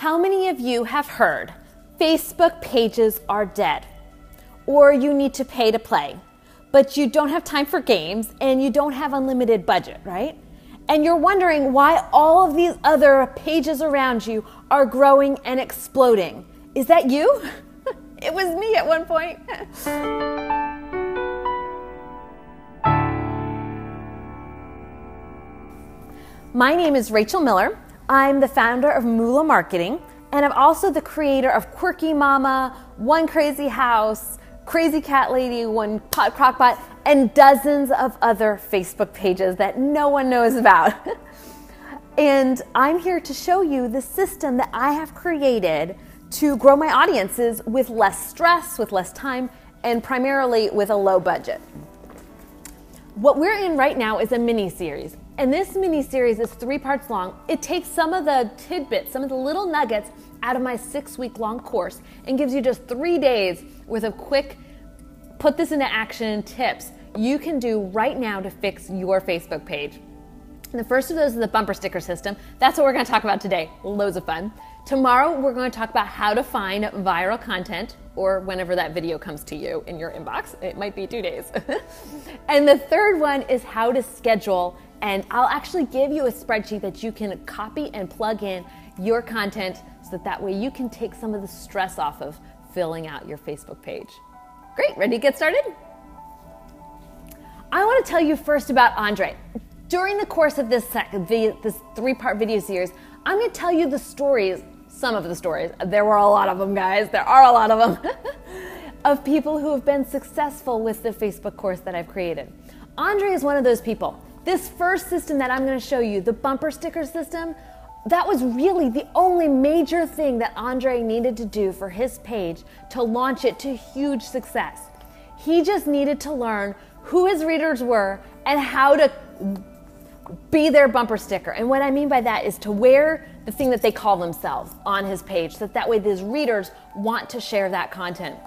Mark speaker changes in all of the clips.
Speaker 1: How many of you have heard Facebook pages are dead, or you need to pay to play, but you don't have time for games and you don't have unlimited budget, right? And you're wondering why all of these other pages around you are growing and exploding. Is that you? It was me at one point. My name is Rachel Miller. I'm the founder of Moolah Marketing, and I'm also the creator of Quirky Mama, One Crazy House, Crazy Cat Lady, One Pot Crockpot, and dozens of other Facebook pages that no one knows about. And I'm here to show you the system that I have created to grow my audiences with less stress, with less time, and primarily with a low budget. What we're in right now is a mini-series. And this mini-series is 3 parts long. It takes some of the tidbits, some of the little nuggets out of my 6-week-long course and gives you just 3 days worth of quick, put this into action tips you can do right now to fix your Facebook page. And the first of those is the bumper sticker system. That's what we're going to talk about today. Loads of fun. Tomorrow, we're going to talk about how to find viral content, or whenever that video comes to you in your inbox. It might be 2 days. And the third one is how to schedule. And I'll actually give you a spreadsheet that you can copy and plug in your content so that way you can take some of the stress off of filling out your Facebook page. Great, ready to get started? I want to tell you first about Andre. During the course of this 3-part video series, I'm going to tell you the stories, some of the stories, there were a lot of them, guys, there are a lot of them, of people who have been successful with the Facebook course that I've created. Andre is one of those people. This first system that I'm going to show you, the bumper sticker system, that was really the only major thing that Andre needed to do for his page to launch it to huge success. He just needed to learn who his readers were and how to be their bumper sticker. And what I mean by that is to wear the thing that they call themselves on his page, so that way his readers want to share that content.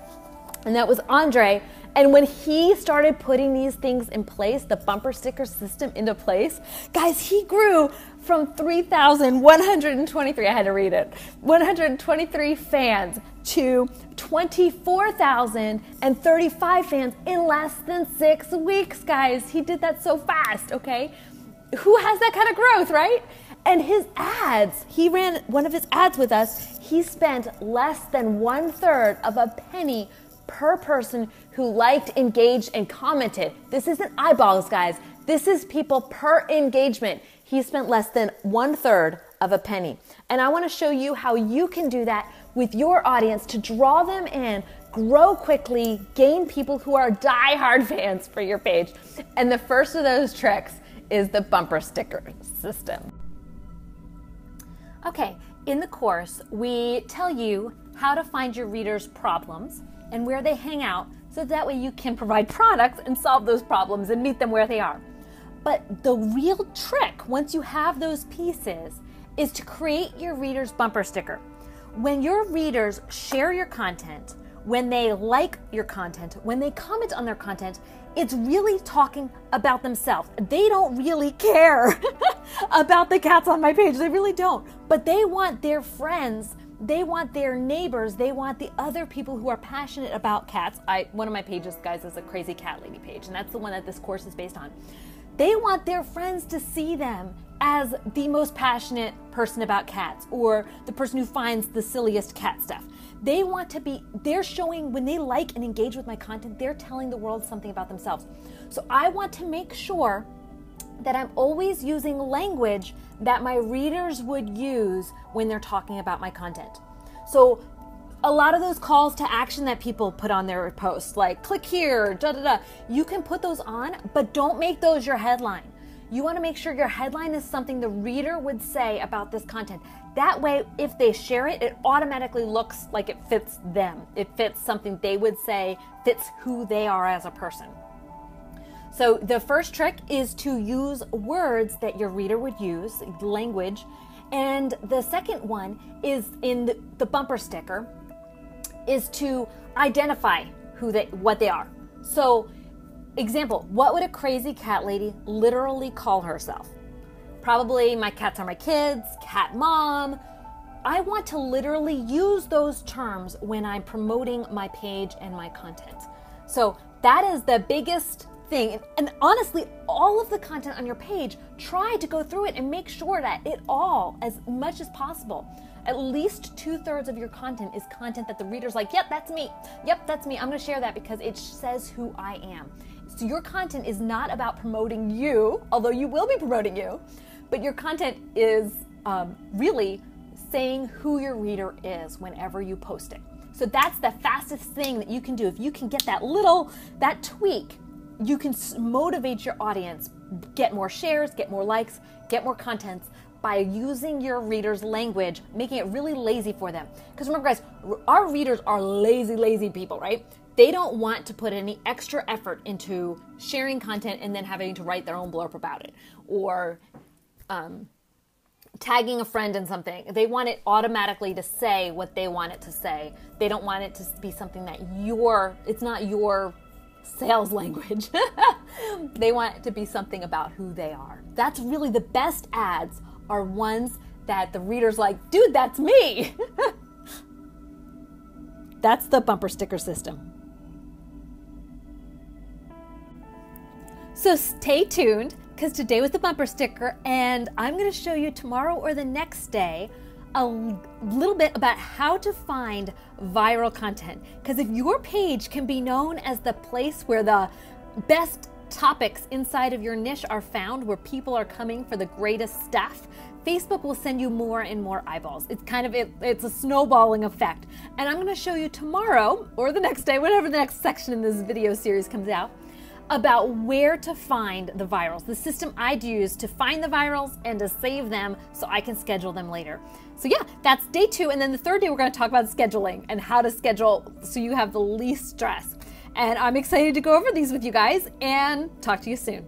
Speaker 1: And that was Andre. And when he started putting these things in place, the bumper sticker system into place, guys, he grew from 3,123, I had to read it, 123 fans to 24,035 fans in less than 6 weeks, guys. He did that so fast, okay? Who has that kind of growth, right? And his ads, he ran one of his ads with us. He spent less than 1/3 of a penny per person who liked, engaged, and commented. This isn't eyeballs, guys. This is people per engagement. He spent less than 1/3 of a penny. And I want to show you how you can do that with your audience to draw them in, grow quickly, gain people who are die-hard fans for your page. And the first of those tricks is the bumper sticker system. Okay, in the course, we tell you how to find your readers' problems and where they hang out, so that way you can provide products and solve those problems and meet them where they are. But the real trick, once you have those pieces, is to create your readers' bumper sticker. When your readers share your content, when they like your content, when they comment on their content, it's really talking about themselves. They don't really care about the cats on my page. They really don't. But they want their friends, they want their neighbors, they want the other people who are passionate about cats. One of my pages, guys, is a Crazy Cat Lady page, and that's the one that this course is based on. They want their friends to see them as the most passionate person about cats, or the person who finds the silliest cat stuff. They want to be, they're showing, when they like and engage with my content, they're telling the world something about themselves. So I want to make sure that I'm always using language that my readers would use when they're talking about my content. So a lot of those calls to action that people put on their posts, like click here, da da da, you can put those on, but don't make those your headline. You want to make sure your headline is something the reader would say about this content. That way, if they share it, it automatically looks like it fits them. It fits something they would say, fits who they are as a person. So the first trick is to use words that your reader would use, language. And the second one is in the bumper sticker, is to identify what they are. So, example, what would a crazy cat lady literally call herself? Probably my cats are my kids, cat mom, I want to literally use those terms when I'm promoting my page and my content. So that is the biggest thing. And honestly, all of the content on your page, try to go through it and make sure that it all, as much as possible, at least 2/3 of your content is content that the reader's like, yep, that's me. Yep, that's me. I'm going to share that because it says who I am. So your content is not about promoting you, although you will be promoting you, but your content is really saying who your reader is whenever you post it. So that's the fastest thing that you can do. If you can get that tweak, you can motivate your audience, get more shares, get more likes, get more contents by using your readers' language, making it really lazy for them. Because remember guys, our readers are lazy people, right? They don't want to put any extra effort into sharing content and then having to write their own blurb about it, or tagging a friend in something. They want it automatically to say what they want it to say. They don't want it to be something that it's not your sales language. They want it to be something about who they are. That's really the best ads, are ones that the reader's like, dude, that's me. That's the bumper sticker system. So stay tuned, because today was the bumper sticker, and I'm going to show you tomorrow or the next day a little bit about how to find viral content. Because if your page can be known as the place where the best topics inside of your niche are found, where people are coming for the greatest stuff, Facebook will send you more and more eyeballs. It's a snowballing effect. And I'm going to show you tomorrow or the next day, whenever the next section in this video series comes out, about where to find the virals, the system I'd use to find the virals and to save them so I can schedule them later. So yeah, that's day 2. And then the third day, we're going to talk about scheduling and how to schedule so you have the least stress. And I'm excited to go over these with you guys, and talk to you soon.